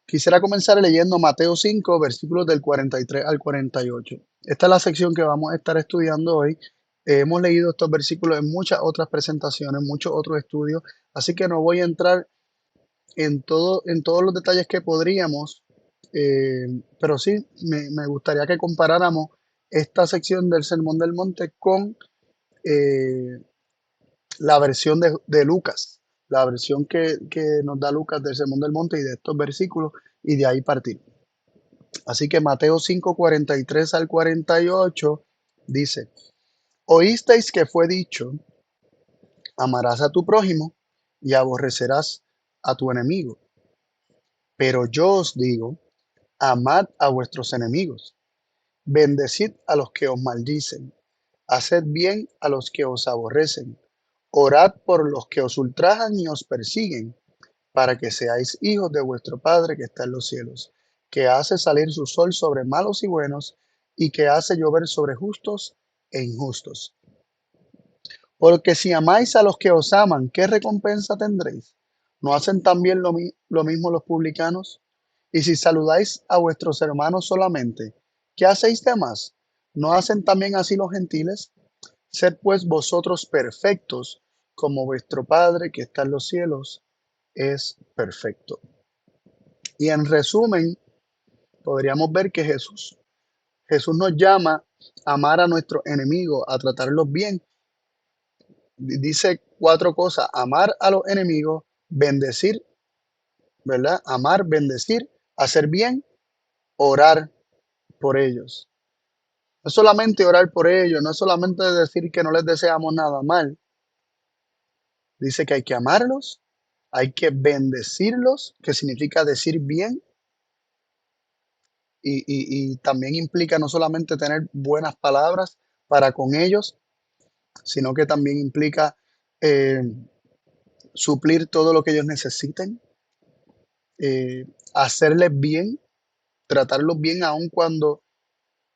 Quisiera comenzar leyendo Mateo 5, versículos del 43 al 48. Esta es la sección que vamos a estar estudiando hoy. Hemos leído estos versículos en muchas otras presentaciones, muchos otros estudios, así que no voy a entrar en todos los detalles que podríamos, pero sí me gustaría que comparáramos esta sección del Sermón del Monte con eh, la versión de Lucas, la versión que nos da Lucas del Sermón del Monte y de estos versículos, y de ahí partir. Así que Mateo 5, 43 al 48 dice, oísteis que fue dicho, amarás a tu prójimo y aborrecerás a tu enemigo. Pero yo os digo, amad a vuestros enemigos, bendecid a los que os maldicen, haced bien a los que os aborrecen, orad por los que os ultrajan y os persiguen, para que seáis hijos de vuestro Padre que está en los cielos, que hace salir su sol sobre malos y buenos, y que hace llover sobre justos e injustos. Porque si amáis a los que os aman, ¿qué recompensa tendréis? ¿No hacen también lo mismo los publicanos? Y si saludáis a vuestros hermanos solamente, ¿qué hacéis de más? ¿No hacen también así los gentiles? Sed pues vosotros perfectos, como vuestro Padre que está en los cielos es perfecto. Y en resumen, podríamos ver que Jesús nos llama a amar a nuestros enemigos, a tratarlos bien. Dice cuatro cosas: amar a los enemigos, bendecir, ¿verdad? Amar, bendecir, hacer bien, orar por ellos. No es solamente orar por ellos, no es solamente decir que no les deseamos nada mal. Dice que hay que amarlos, hay que bendecirlos, que significa decir bien, y también implica no solamente tener buenas palabras para con ellos, sino que también implica eh, suplir todo lo que ellos necesiten, hacerles bien, tratarlos bien aun cuando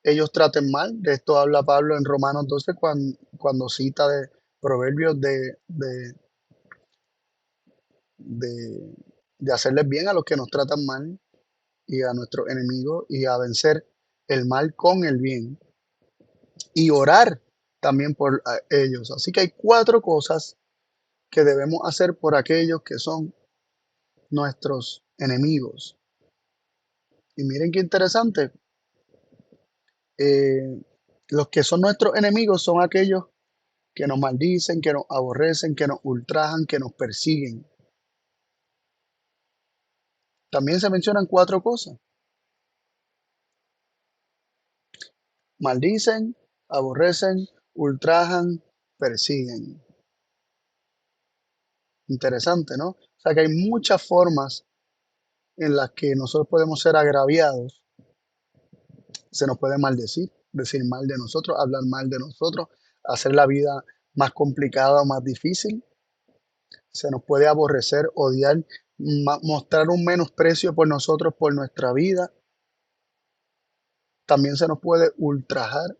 ellos traten mal. De esto habla Pablo en Romanos 12 cuando cita de proverbios de, de hacerles bien a los que nos tratan mal y a nuestros enemigos y a vencer el mal con el bien y orar también por ellos. Así que hay cuatro cosas que debemos hacer por aquellos que son nuestros enemigos. Y miren qué interesante, eh, los que son nuestros enemigos son aquellos que nos maldicen, que nos aborrecen, que nos ultrajan, que nos persiguen. También se mencionan cuatro cosas: maldicen, aborrecen, ultrajan, persiguen. Interesante, ¿no? O sea que hay muchas formas en las que nosotros podemos ser agraviados. Se nos puede maldecir, decir mal de nosotros, hablar mal de nosotros, hacer la vida más complicada o más difícil. Se nos puede aborrecer, odiar, mostrar un menosprecio por nosotros, por nuestra vida. También se nos puede ultrajar,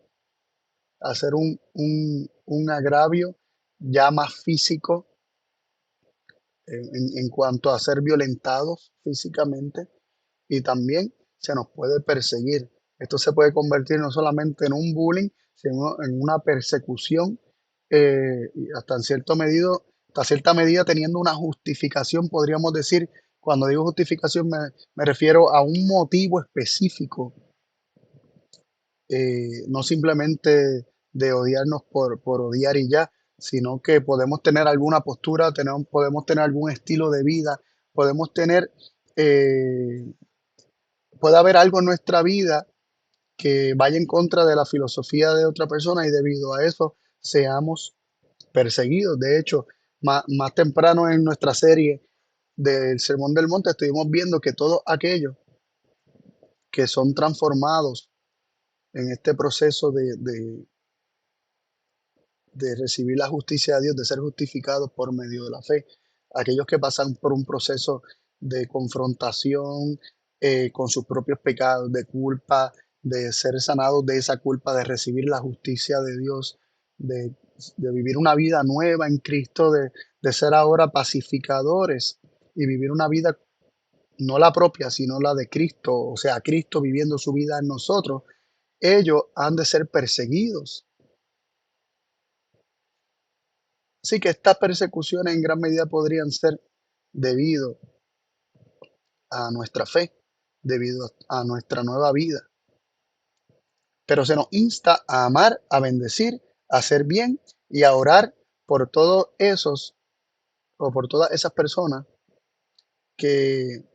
hacer un agravio ya más físico, en cuanto a ser violentados físicamente. Y también se nos puede perseguir. Esto se puede convertir no solamente en un bullying, sino en una persecución, y hasta cierta medida teniendo una justificación, podríamos decir. Cuando digo justificación me refiero a un motivo específico, no simplemente de odiarnos por odiar y ya, sino que podemos tener alguna postura, podemos tener algún estilo de vida, podemos tener, eh, puede haber algo en nuestra vida que vaya en contra de la filosofía de otra persona, y debido a eso seamos perseguidos. De hecho, más temprano en nuestra serie del Sermón del Monte estuvimos viendo que todos aquellos que son transformados en este proceso de recibir la justicia de Dios, de ser justificados por medio de la fe, aquellos que pasan por un proceso de confrontación con sus propios pecados, de culpa, de ser sanados de esa culpa, de recibir la justicia de Dios, de, de vivir una vida nueva en Cristo, de ser ahora pacificadores y vivir una vida no la propia, sino la de Cristo, o sea, Cristo viviendo su vida en nosotros, ellos han de ser perseguidos. Así que estas persecuciones en gran medida podrían ser debido a nuestra fe, debido a nuestra nueva vida. Pero se nos insta a amar, a bendecir, a hacer bien y a orar por todos esos o por todas esas personas que,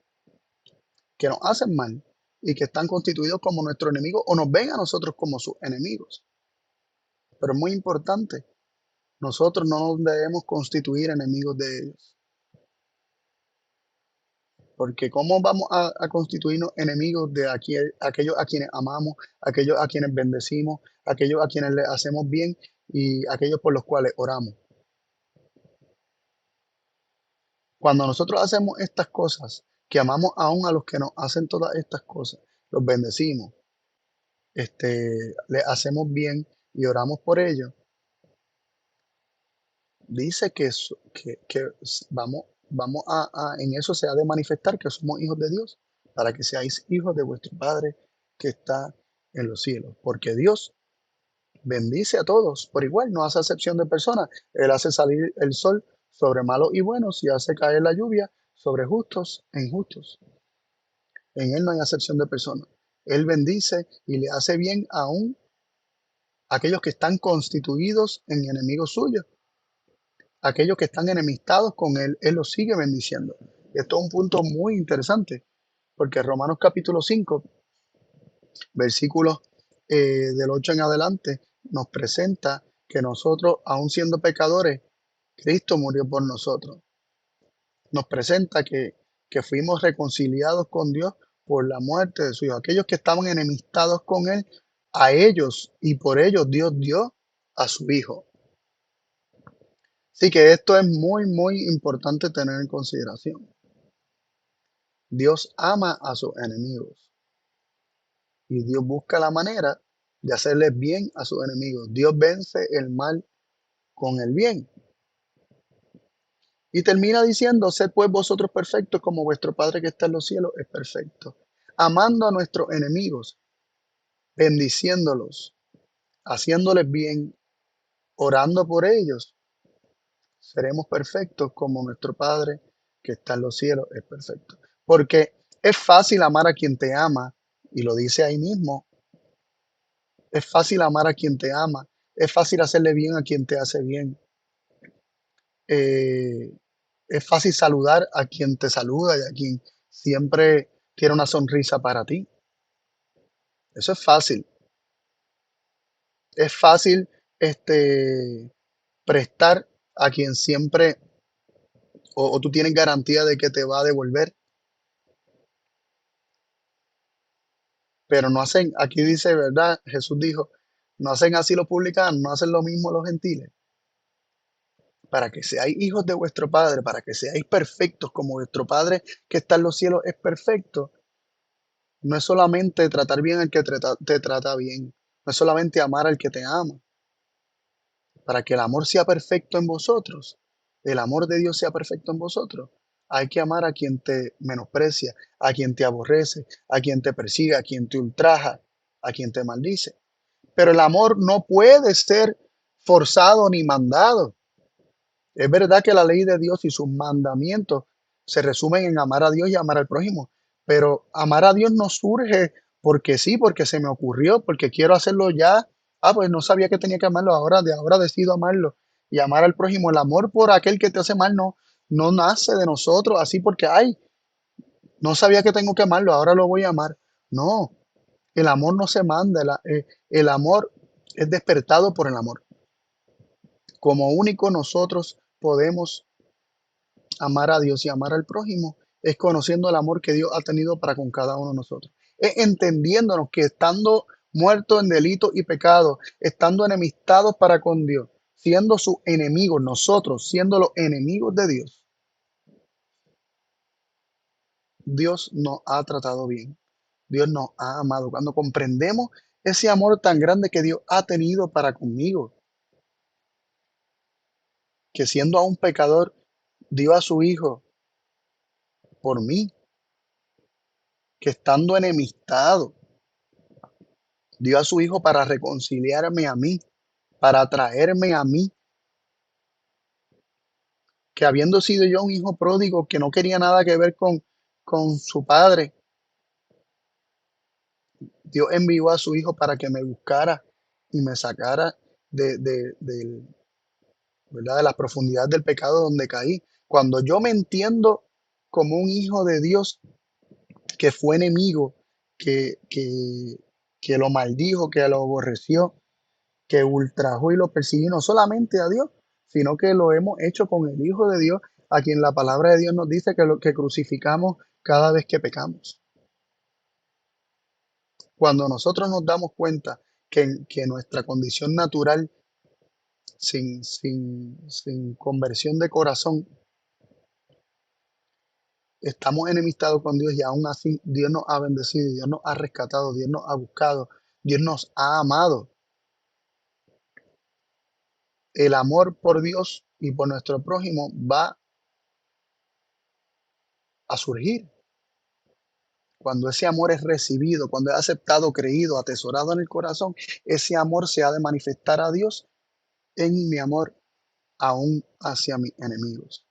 que nos hacen mal y que están constituidos como nuestros enemigos o nos ven a nosotros como sus enemigos. Pero es muy importante, nosotros no nos debemos constituir enemigos de ellos, porque ¿cómo vamos a constituirnos enemigos de aquellos a quienes amamos, aquellos a quienes bendecimos, aquellos a quienes le hacemos bien y aquellos por los cuales oramos? Cuando nosotros hacemos estas cosas, que amamos aún a los que nos hacen todas estas cosas, los bendecimos, le hacemos bien y oramos por ellos, dice vamos en eso se ha de manifestar que somos hijos de Dios, para que seáis hijos de vuestro Padre que está en los cielos. Porque Dios bendice a todos por igual, no hace acepción de personas. Él hace salir el sol sobre malos y buenos y hace caer la lluvia sobre justos e injustos. En Él no hay acepción de personas. Él bendice y le hace bien aún a aquellos que están constituidos en enemigos suyos. Aquellos que están enemistados con Él, Él los sigue bendiciendo. Esto es un punto muy interesante, porque Romanos capítulo 5, versículos del 8 en adelante, nos presenta que nosotros, aun siendo pecadores, Cristo murió por nosotros. Nos presenta que fuimos reconciliados con Dios por la muerte de su Hijo. Aquellos que estaban enemistados con Él, a ellos y por ellos Dios dio a su Hijo. Así que esto es muy, muy importante tener en consideración. Dios ama a sus enemigos y Dios busca la manera de hacerles bien a sus enemigos. Dios vence el mal con el bien. Y termina diciendo, sed pues vosotros perfectos como vuestro Padre que está en los cielos es perfecto. Amando a nuestros enemigos, bendiciéndolos, haciéndoles bien, orando por ellos, seremos perfectos como nuestro Padre que está en los cielos es perfecto. Porque es fácil amar a quien te ama, y lo dice ahí mismo, es fácil amar a quien te ama, es fácil hacerle bien a quien te hace bien, eh, es fácil saludar a quien te saluda y a quien siempre tiene una sonrisa para ti. Eso es fácil prestar a quien siempre o tú tienes garantía de que te va a devolver. Pero no hacen, aquí dice, ¿verdad? Jesús dijo, no hacen así los publicanos, no hacen lo mismo los gentiles, para que seáis hijos de vuestro Padre, para que seáis perfectos como vuestro Padre que está en los cielos es perfecto. No es solamente tratar bien al que te trata bien, no es solamente amar al que te ama, para que el amor sea perfecto en vosotros, el amor de Dios sea perfecto en vosotros. Hay que amar a quien te menosprecia, a quien te aborrece, a quien te persigue, a quien te ultraja, a quien te maldice. Pero el amor no puede ser forzado ni mandado. Es verdad que la ley de Dios y sus mandamientos se resumen en amar a Dios y amar al prójimo, pero amar a Dios no surge porque sí, porque se me ocurrió, porque quiero hacerlo ya. Ah, pues no sabía que tenía que amarlo, de ahora decido amarlo y amar al prójimo. El amor por aquel que te hace mal no nace de nosotros así porque, ay, no sabía que tengo que amarlo, ahora lo voy a amar. No, el amor no se manda, el amor es despertado por el amor. Como único nosotros podemos amar a Dios y amar al prójimo es conociendo el amor que Dios ha tenido para con cada uno de nosotros. Es entendiéndonos que estando muertos en delitos y pecados, estando enemistados para con Dios, siendo sus enemigos, nosotros siendo los enemigos de Dios, Dios nos ha tratado bien. Dios nos ha amado. Cuando comprendemos ese amor tan grande que Dios ha tenido para conmigo, que siendo aún pecador, dio a su Hijo por mí, que estando enemistado, dio a su Hijo para reconciliarme a mí, para traerme a mí, que habiendo sido yo un hijo pródigo que no quería nada que ver con su padre, Dios envió a su Hijo para que me buscara y me sacara del, ¿verdad? De la profundidad del pecado donde caí. Cuando yo me entiendo como un hijo de Dios que fue enemigo, que, que, que lo maldijo, que lo aborreció, que ultrajó y lo persiguió, no solamente a Dios, sino que lo hemos hecho con el Hijo de Dios, a quien la palabra de Dios nos dice que lo que crucificamos cada vez que pecamos. Cuando nosotros nos damos cuenta que nuestra condición natural, sin conversión de corazón, estamos enemistados con Dios y aún así Dios nos ha bendecido, Dios nos ha rescatado, Dios nos ha buscado, Dios nos ha amado. El amor por Dios y por nuestro prójimo va a surgir cuando ese amor es recibido, cuando es aceptado, creído, atesorado en el corazón. Ese amor se ha de manifestar a Dios en mi amor aún hacia mis enemigos.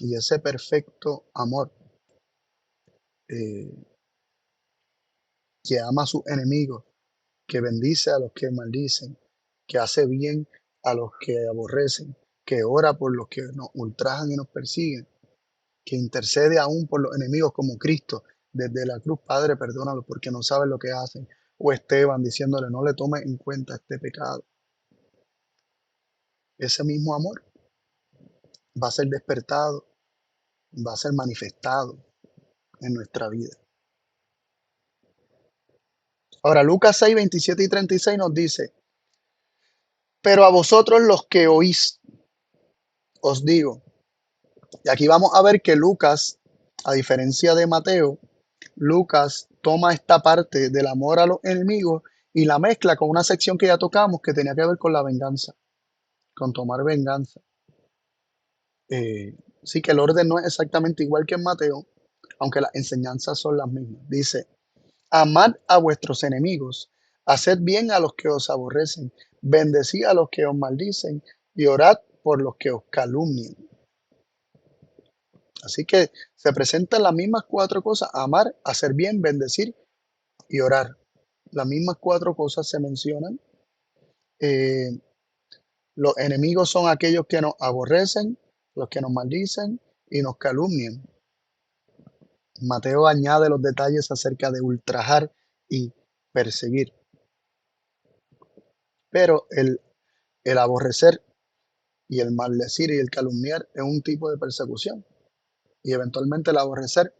Y ese perfecto amor eh, que ama a sus enemigos, que bendice a los que maldicen, que hace bien a los que aborrecen, que ora por los que nos ultrajan y nos persiguen, que intercede aún por los enemigos como Cristo desde la cruz. Padre, perdónalo porque no saben lo que hacen. O Esteban diciéndole, no le tome en cuenta este pecado. Ese mismo amor va a ser despertado, va a ser manifestado en nuestra vida. Ahora, Lucas 6, 27 y 36 nos dice, pero a vosotros los que oís, os digo. Y aquí vamos a ver que Lucas, a diferencia de Mateo, Lucas toma esta parte del amor a los enemigos y la mezcla con una sección que ya tocamos que tenía que ver con la venganza, con tomar venganza. Sí que el orden no es exactamente igual que en Mateo, aunque las enseñanzas son las mismas. Dice, amad a vuestros enemigos, haced bien a los que os aborrecen, bendecid a los que os maldicen y orad por los que os calumnian. Así que se presentan las mismas cuatro cosas: amar, hacer bien, bendecir y orar. Las mismas cuatro cosas se mencionan. Eh, los enemigos son aquellos que nos aborrecen, los que nos maldicen y nos calumnian. Mateo añade los detalles acerca de ultrajar y perseguir. Pero el aborrecer y el maldecir y el calumniar es un tipo de persecución. Y eventualmente el aborrecer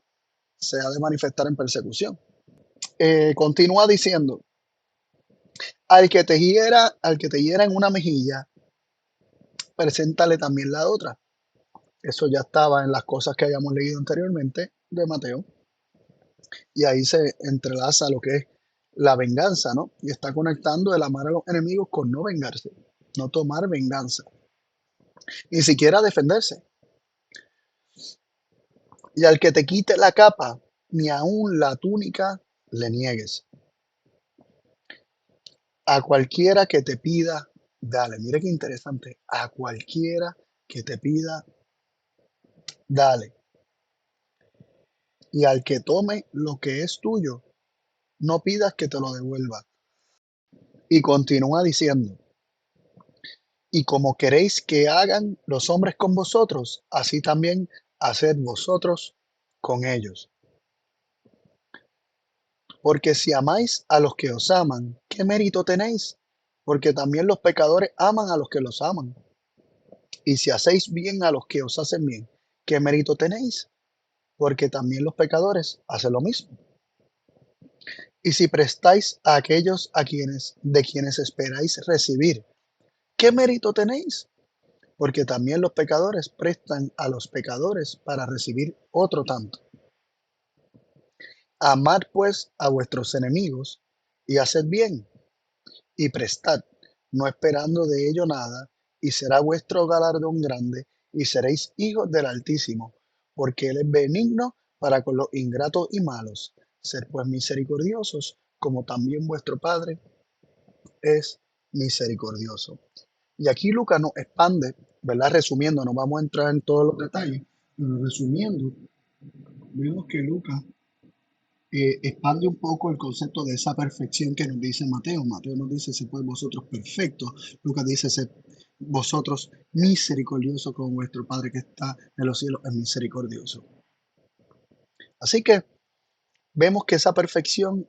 se ha de manifestar en persecución. Continúa diciendo, al que te hiera en una mejilla, preséntale también la otra. Eso ya estaba en las cosas que habíamos leído anteriormente de Mateo. Y ahí se entrelaza lo que es la venganza, ¿no? Y está conectando el amar a los enemigos con no vengarse, no tomar venganza, ni siquiera defenderse. Y al que te quite la capa, ni aun la túnica le niegues. A cualquiera que te pida, dale. Mire qué interesante. A cualquiera que te pida, dale. Y al que tome lo que es tuyo, no pidas que te lo devuelva. Y continúa diciendo, y como queréis que hagan los hombres con vosotros, así también haced vosotros con ellos. Porque si amáis a los que os aman, ¿qué mérito tenéis? Porque también los pecadores aman a los que los aman. Y si hacéis bien a los que os hacen bien, ¿qué mérito tenéis? Porque también los pecadores hacen lo mismo. Y si prestáis a aquellos de quienes esperáis recibir, ¿qué mérito tenéis? Porque también los pecadores prestan a los pecadores para recibir otro tanto. Amad pues a vuestros enemigos y haced bien y prestad, no esperando de ello nada, y será vuestro galardón grande y seréis hijos del Altísimo, porque Él es benigno para con los ingratos y malos. Ser pues misericordiosos, como también vuestro Padre es misericordioso. Y aquí Lucas nos expande, ¿verdad? Resumiendo, no vamos a entrar en todos los detalles, pero resumiendo, vemos que Lucas expande un poco el concepto de esa perfección que nos dice Mateo. Mateo nos dice, se pues vosotros perfectos. Lucas dice, sed vosotros misericordiosos como vuestro Padre que está en los cielos es misericordioso. Así que vemos que esa perfección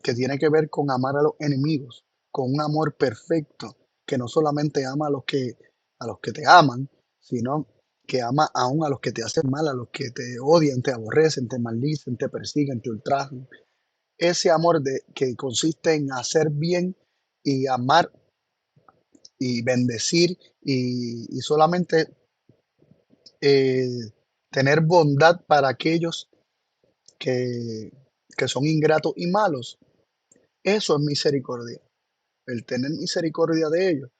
que tiene que ver con amar a los enemigos, con un amor perfecto, que no solamente ama a los que te aman, sino que ama aún a los que te hacen mal, a los que te odian, te aborrecen, te maldicen, te persiguen, te ultrajan. Ese amor que consiste en hacer bien y amar y bendecir y solamente eh, tener bondad para aquellos que, que son ingratos y malos. Eso es misericordia. El tener misericordia de ellos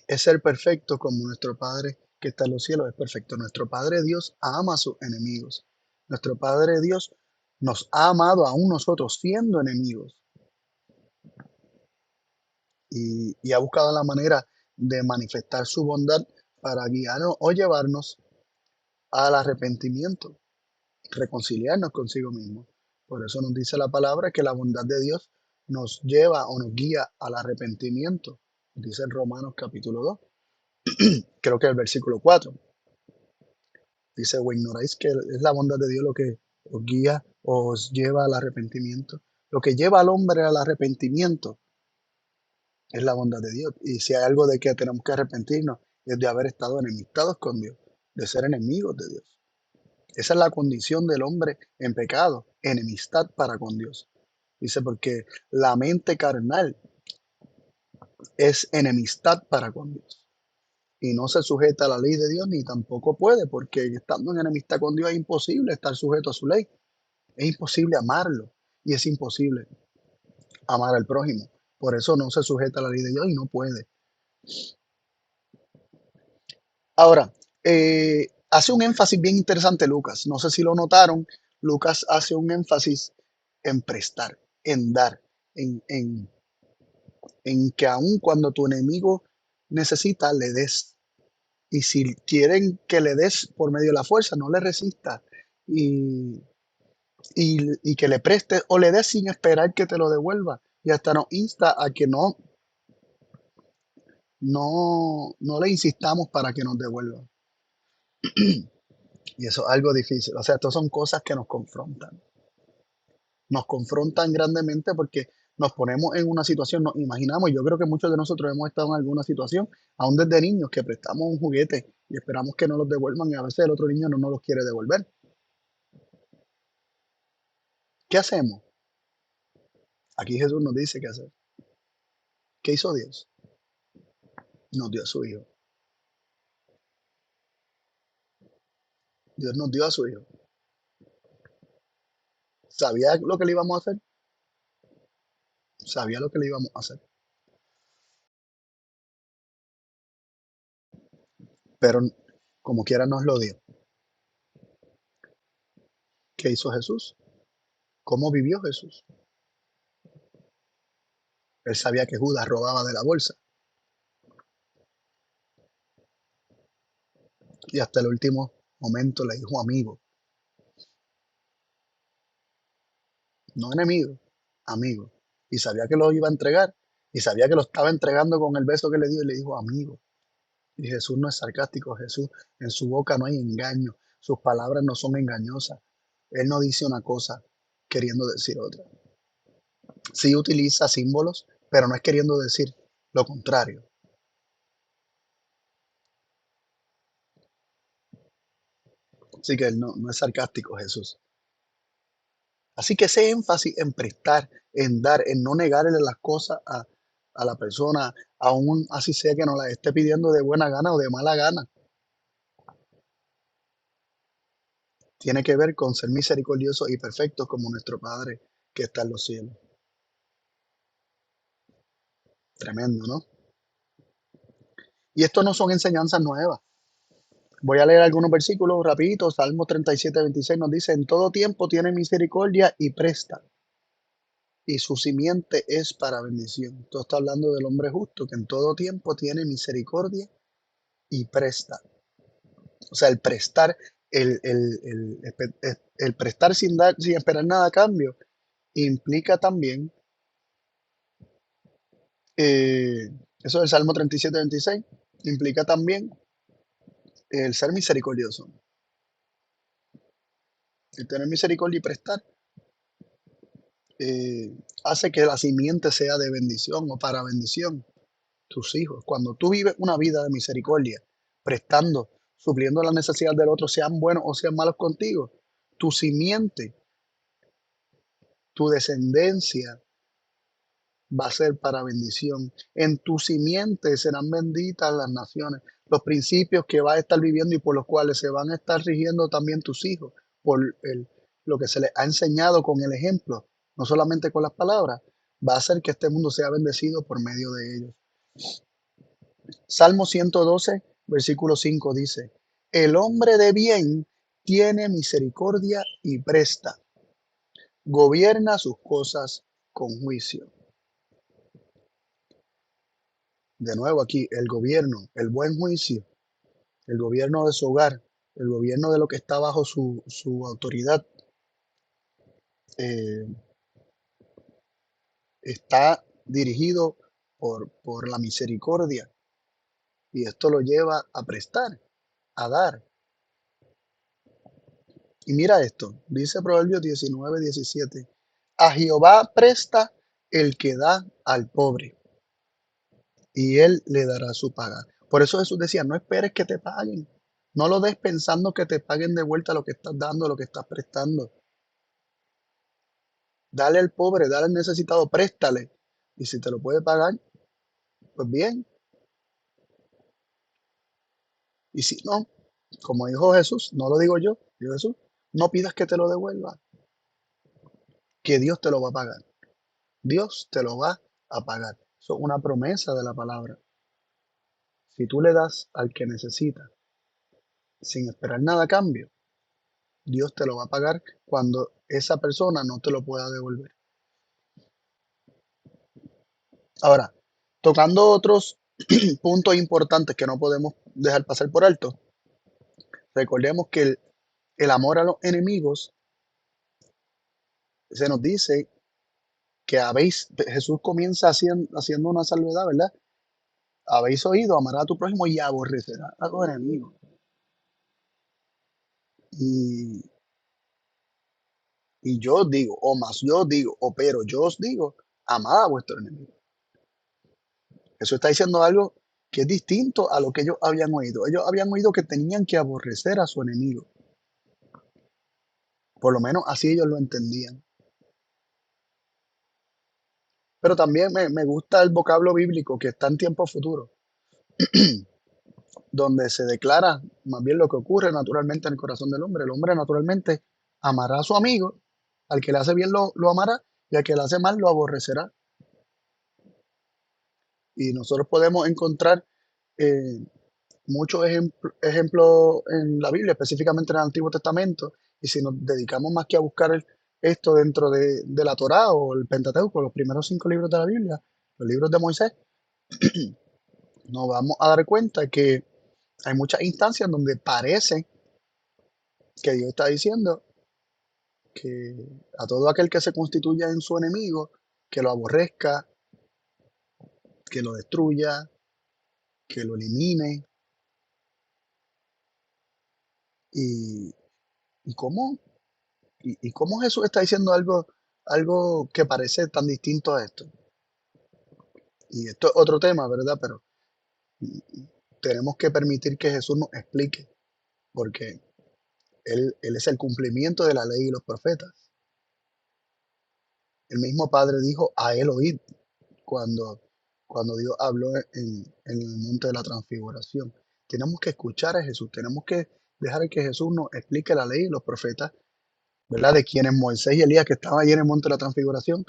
es ser perfecto como nuestro Padre que está en los cielos es perfecto. Nuestro Padre Dios ama a sus enemigos. Nuestro Padre Dios nos ha amado aún nosotros siendo enemigos y ha buscado la manera de manifestar su bondad para guiarnos o llevarnos al arrepentimiento, reconciliarnos consigo mismo. Por eso nos dice la palabra que la bondad de Dios nos lleva o nos guía al arrepentimiento. Dice en Romanos capítulo 2, creo que el versículo 4. Dice, o ignoráis que es la bondad de Dios lo que os guía o os lleva al arrepentimiento. Lo que lleva al hombre al arrepentimiento es la bondad de Dios. Y si hay algo de que tenemos que arrepentirnos, es de haber estado enemistados con Dios, de ser enemigos de Dios. Esa es la condición del hombre en pecado, enemistad para con Dios. Dice, porque la mente carnal es enemistad para con Dios. Y no se sujeta a la ley de Dios ni tampoco puede, porque estando en enemistad con Dios es imposible estar sujeto a su ley. Es imposible amarlo y es imposible amar al prójimo. Por eso no se sujeta a la ley de Dios y no puede. Ahora, hace un énfasis bien interesante Lucas. No sé si lo notaron. Lucas hace un énfasis en prestar, en dar, en, en, en que aun cuando tu enemigo necesita, le des. Y si quieren que le des por medio de la fuerza, no le resista. Y, y que le prestes o le des sin esperar que te lo devuelva. Y hasta nos insta a que no le insistamos para que nos devuelva. Y eso es algo difícil. O sea, estas son cosas que nos confrontan. Nos confrontan grandemente porque nos ponemos en una situación, nos imaginamos, yo creo que muchos de nosotros hemos estado en alguna situación, aún desde niños, que prestamos un juguete y esperamos que nos los devuelvan y a veces el otro niño no nos los quiere devolver. ¿Qué hacemos? Aquí Jesús nos dice qué hacer. ¿Qué hizo Dios? Nos dio a su Hijo. Dios nos dio a su Hijo. ¿Sabía lo que le íbamos a hacer? Sabía lo que le íbamos a hacer. Pero como quiera nos lo dio. ¿Qué hizo Jesús? ¿Cómo vivió Jesús? Él sabía que Judas robaba de la bolsa y hasta el último momento le dijo amigo, no enemigo, amigo. Y sabía que lo iba a entregar y sabía que lo estaba entregando con el beso que le dio y le dijo amigo. Y Jesús no es sarcástico, Jesús en su boca no hay engaño, sus palabras no son engañosas. Él no dice una cosa queriendo decir otra. Sí utiliza símbolos, pero no es queriendo decir lo contrario. Así que él no es sarcástico, Jesús. Así que ese énfasis en prestar, en dar, en no negarle las cosas a la persona, aún así sea que nos la esté pidiendo de buena gana o de mala gana, tiene que ver con ser misericordioso y perfecto como nuestro Padre que está en los cielos. Tremendo, ¿no? Y esto no son enseñanzas nuevas. Voy a leer algunos versículos rapidito. Salmo 37:26 nos dice: en todo tiempo tiene misericordia y presta, y su simiente es para bendición. Esto está hablando del hombre justo, que en todo tiempo tiene misericordia y presta. O sea, el prestar, el prestar sin dar, sin esperar nada a cambio, implica también, eh, eso del Salmo 37:26, implica también el ser misericordioso, el tener misericordia y prestar, eh, hace que la simiente sea de bendición o para bendición. Tus hijos, cuando tú vives una vida de misericordia, prestando, supliendo las necesidades del otro, sean buenos o sean malos contigo, tu simiente, tu descendencia va a ser para bendición. En tu simiente serán benditas las naciones. Los principios que vas a estar viviendo y por los cuales se van a estar rigiendo también tus hijos, por lo que se les ha enseñado con el ejemplo, no solamente con las palabras, va a hacer que este mundo sea bendecido por medio de ellos. Salmo 112, versículo 5 dice: el hombre de bien tiene misericordia y presta, gobierna sus cosas con juicio. De nuevo aquí, el gobierno, el buen juicio, el gobierno de su hogar, el gobierno de lo que está bajo su autoridad, eh, está dirigido por la misericordia, y esto lo lleva a prestar, a dar. Y mira esto, dice Proverbios 19:17: a Jehová presta el que da al pobre, y él le dará su paga. Por eso Jesús decía: no esperes que te paguen. No lo des pensando que te paguen de vuelta lo que estás dando, lo que estás prestando. Dale al pobre, dale al necesitado, préstale. Y si te lo puede pagar, pues bien. Y si no, como dijo Jesús, no lo digo yo, dijo Jesús, no pidas que te lo devuelva, que Dios te lo va a pagar. Dios te lo va a pagar. Eso es una promesa de la palabra. Si tú le das al que necesita sin esperar nada a cambio, Dios te lo va a pagar cuando esa persona no te lo pueda devolver. Ahora, tocando otros puntos importantes que no podemos dejar pasar por alto, recordemos que el amor a los enemigos, se nos dice que Jesús comienza haciendo una salvedad, ¿verdad? Habéis oído, amarás a tu prójimo y aborrecerás a tu enemigo. Y, y yo os digo, o más yo os digo, o pero yo os digo, amad a vuestro enemigo. Eso está diciendo algo que es distinto a lo que ellos habían oído. Ellos habían oído que tenían que aborrecer a su enemigo. Por lo menos así ellos lo entendían. Pero también me gusta el vocablo bíblico que está en tiempos futuros, donde se declara más bien lo que ocurre naturalmente en el corazón del hombre. El hombre naturalmente amará a su amigo, al que le hace bien lo amará, y al que le hace mal lo aborrecerá. Y nosotros podemos encontrar eh, muchos ejemplos en la Biblia, específicamente en el Antiguo Testamento, y si nos dedicamos más que a buscar esto dentro de la Torá o el Pentateuco, los primeros 5 libros de la Biblia, los libros de Moisés, nos vamos a dar cuenta que hay muchas instancias donde parece que Dios está diciendo que a todo aquel que se constituya en su enemigo, que lo aborrezca, que lo destruya, que lo elimine. ¿Y, y cómo? ¿Y cómo Jesús está diciendo algo que parece tan distinto a esto? Y esto es otro tema, ¿verdad? Pero tenemos que permitir que Jesús nos explique, porque él es el cumplimiento de la ley y los profetas. El mismo Padre dijo: a él oíd, cuando, cuando Dios habló en el monte de la transfiguración. Tenemos que escuchar a Jesús, tenemos que dejar que Jesús nos explique la ley y los profetas, ¿verdad? De quienes Moisés y Elías, que estaban allí en el monte de la transfiguración,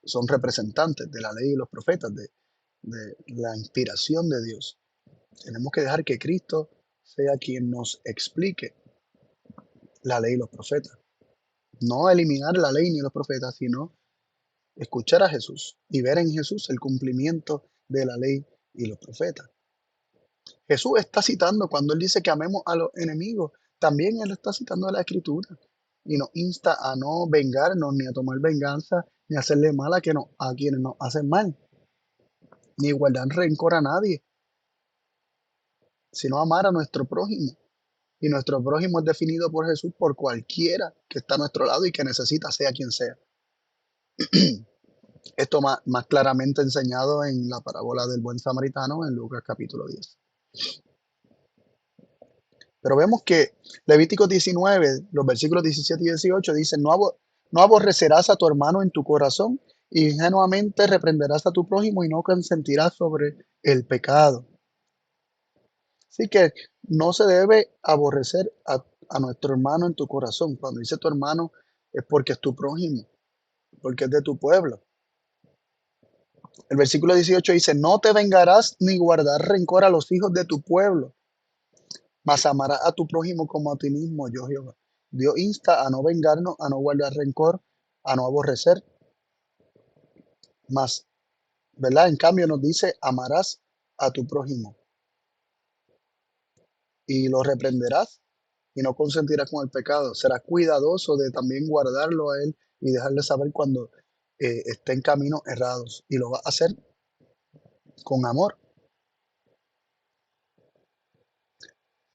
son representantes de la ley y los profetas, de la inspiración de Dios. Tenemos que dejar que Cristo sea quien nos explique la ley y los profetas. No eliminar la ley ni los profetas, sino escuchar a Jesús y ver en Jesús el cumplimiento de la ley y los profetas. Jesús está citando cuando él dice que amemos a los enemigos, también él está citando a la escritura y nos insta a no vengarnos ni a tomar venganza ni a hacerle mal a quienes nos hacen mal, ni guardar rencor a nadie, sino amar a nuestro prójimo. Y nuestro prójimo es definido por Jesús por cualquiera que está a nuestro lado y que necesita, sea quien sea. Esto más claramente enseñado en la parábola del buen samaritano en Lucas capítulo 10. Pero vemos que Levítico 19, los versículos 17 y 18 dicen, no aborrecerás a tu hermano en tu corazón, y ingenuamente reprenderás a tu prójimo y no consentirás sobre el pecado. Así que no se debe aborrecer a nuestro hermano en tu corazón. Cuando dice tu hermano es porque es tu prójimo, porque es de tu pueblo. El versículo 18 dice, no te vengarás ni guardar rencor a los hijos de tu pueblo, mas amarás a tu prójimo como a ti mismo, yo Jehová. Dios insta a no vengarnos, a no guardar rencor, a no aborrecer, mas, ¿verdad? En cambio nos dice, amarás a tu prójimo y lo reprenderás y no consentirás con el pecado. Serás cuidadoso de también guardarlo a él y dejarle saber cuando esté en caminos errados. Y lo vas a hacer con amor.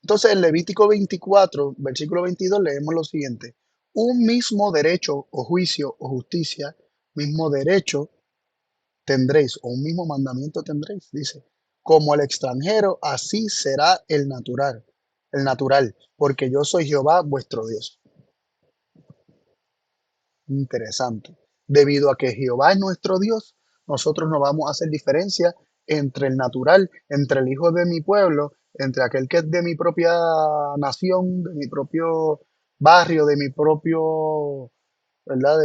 Entonces, en Levítico 24, versículo 22, leemos lo siguiente. Un mismo derecho o juicio o justicia, mismo derecho tendréis, o un mismo mandamiento tendréis, dice. Como el extranjero, así será el natural, porque yo soy Jehová vuestro Dios. Interesante. Debido a que Jehová es nuestro Dios, nosotros no vamos a hacer diferencia entre el natural, entre el hijo de mi pueblo, entre aquel que es de mi propia nación, de mi propio barrio, de mi propio, ¿verdad?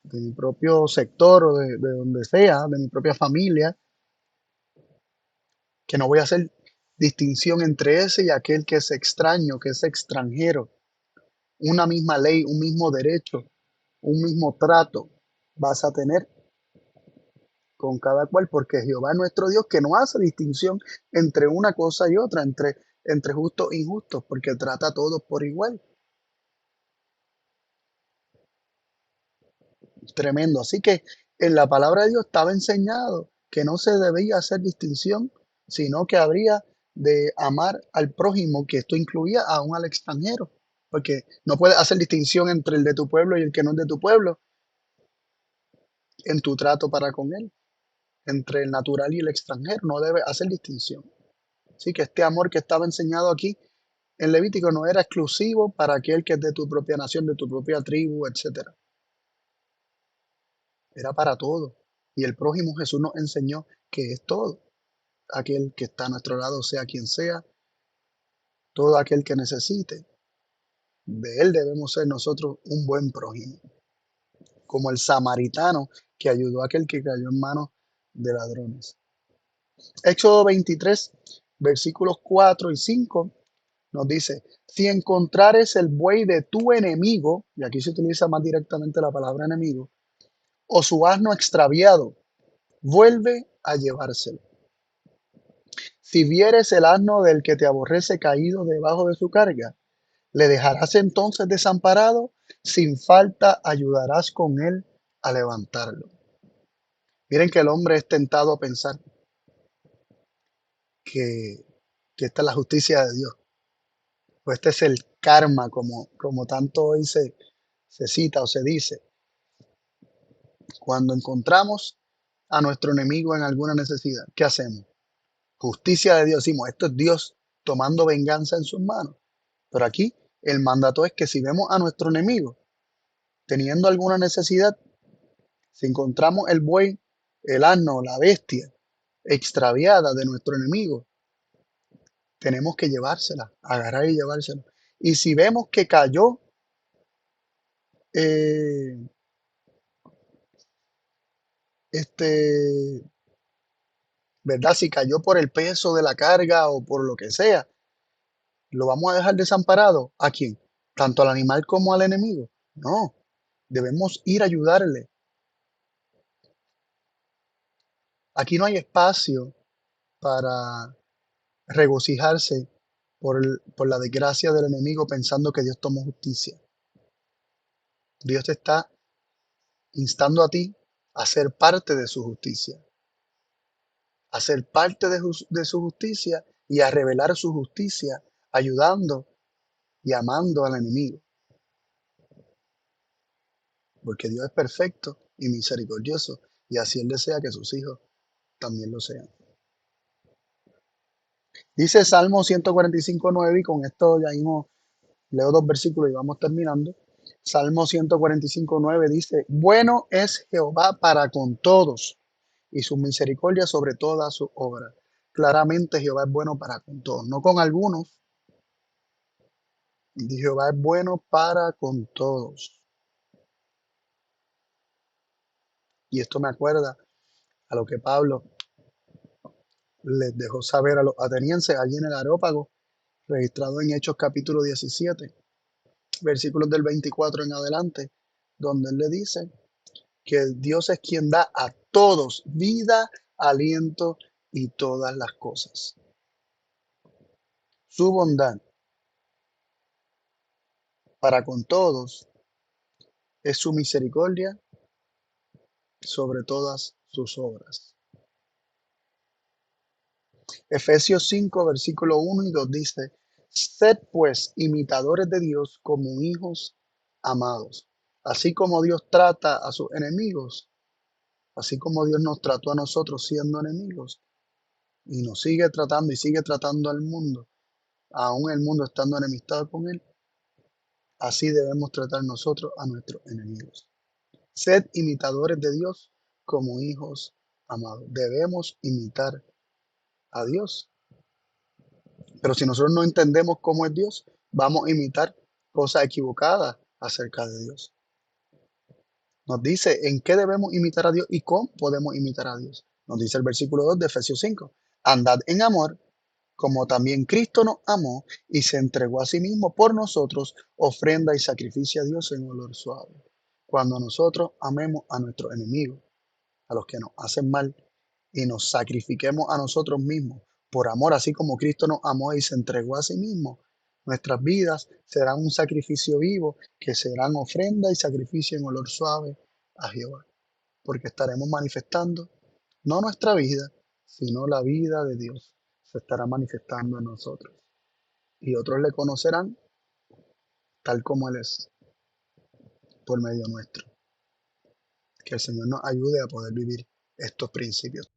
De mi propio sector o de donde sea, de mi propia familia, que no voy a hacer distinción entre ese y aquel que es extraño, que es extranjero. Una misma ley, un mismo derecho, un mismo trato vas a tener con cada cual, porque Jehová es nuestro Dios que no hace distinción entre una cosa y otra, entre justos e injustos, porque trata a todos por igual. Tremendo. Así que en la palabra de Dios estaba enseñado que no se debía hacer distinción, sino que habría de amar al prójimo, que esto incluía aún al extranjero, porque no puedes hacer distinción entre el de tu pueblo y el que no es de tu pueblo en tu trato para con él. Entre el natural y el extranjero, no debe hacer distinción. Así que este amor que estaba enseñado aquí en Levítico no era exclusivo para aquel que es de tu propia nación, de tu propia tribu, etcétera. Era para todo. Y el prójimo Jesús nos enseñó que es todo. Aquel que está a nuestro lado, sea quien sea, todo aquel que necesite. De él debemos ser nosotros un buen prójimo, como el samaritano que ayudó a aquel que cayó en manos de ladrones. Éxodo 23, versículos 4 y 5 nos dice, si encontrares el buey de tu enemigo, y aquí se utiliza más directamente la palabra enemigo, o su asno extraviado, vuelve a llevárselo. Si vieres el asno del que te aborrece caído debajo de su carga, le dejarás entonces desamparado, sin falta ayudarás con él a levantarlo. Miren que el hombre es tentado a pensar que, que esta es la justicia de Dios, pues este es el karma, como tanto hoy se cita o se dice. Cuando encontramos a nuestro enemigo en alguna necesidad, ¿qué hacemos? Justicia de Dios, decimos, esto es Dios tomando venganza en sus manos. Pero aquí el mandato es que si vemos a nuestro enemigo teniendo alguna necesidad, si encontramos el buey, el asno, la bestia extraviada de nuestro enemigo, tenemos que llevársela, agarrar y llevársela. Y si vemos que cayó, eh, este, ¿verdad? Si cayó por el peso de la carga o por lo que sea, ¿Lo vamos a dejar desamparado? ¿A quién? ¿Tanto al animal como al enemigo? No, debemos ir a ayudarle. Aquí no hay espacio para regocijarse por la desgracia del enemigo pensando que Dios tomó justicia. Dios te está instando a ti a ser parte de su justicia, a ser parte de su justicia y a revelar su justicia, ayudando y amando al enemigo, porque Dios es perfecto y misericordioso, y así Él desea que sus hijos también lo sean. Dice Salmo 145:9, y con esto ya mismo leo dos versículos y vamos terminando. Salmo 145:9 dice, bueno es Jehová para con todos, y su misericordia sobre todas sus obras. Claramente Jehová es bueno para con todos, no con algunos. Jehová es bueno para con todos. Y esto me acuerda a lo que Pablo les dejó saber a los atenienses allí en el Areópago, registrado en Hechos capítulo 17, versículos del 24 en adelante, donde él le dice que Dios es quien da a todos vida, aliento y todas las cosas. Su bondad para con todos es su misericordia sobre todas sus obras. Efesios 5, versículo 1 y 2 dice, sed pues imitadores de Dios como hijos amados, así como Dios trata a sus enemigos, así como Dios nos trató a nosotros siendo enemigos y nos sigue tratando y sigue tratando al mundo, aún el mundo estando enemistado con él, así debemos tratar nosotros a nuestros enemigos. Sed imitadores de Dios como hijos amados. Debemos imitar a Dios. Pero si nosotros no entendemos cómo es Dios, vamos a imitar cosas equivocadas acerca de Dios. Nos dice en qué debemos imitar a Dios y cómo podemos imitar a Dios. Nos dice el versículo 2 de Efesios 5. Andad en amor, como también Cristo nos amó y se entregó a sí mismo por nosotros, ofrenda y sacrificio a Dios en olor suave. Cuando nosotros amemos a nuestros enemigos, a los que nos hacen mal, y nos sacrifiquemos a nosotros mismos por amor, así como Cristo nos amó y se entregó a sí mismo, nuestras vidas serán un sacrificio vivo, que serán ofrenda y sacrificio en olor suave a Jehová, porque estaremos manifestando no nuestra vida, sino la vida de Dios se estará manifestando en nosotros. Y otros le conocerán tal como Él es, por medio nuestro. Que el Señor nos ayude a poder vivir estos principios.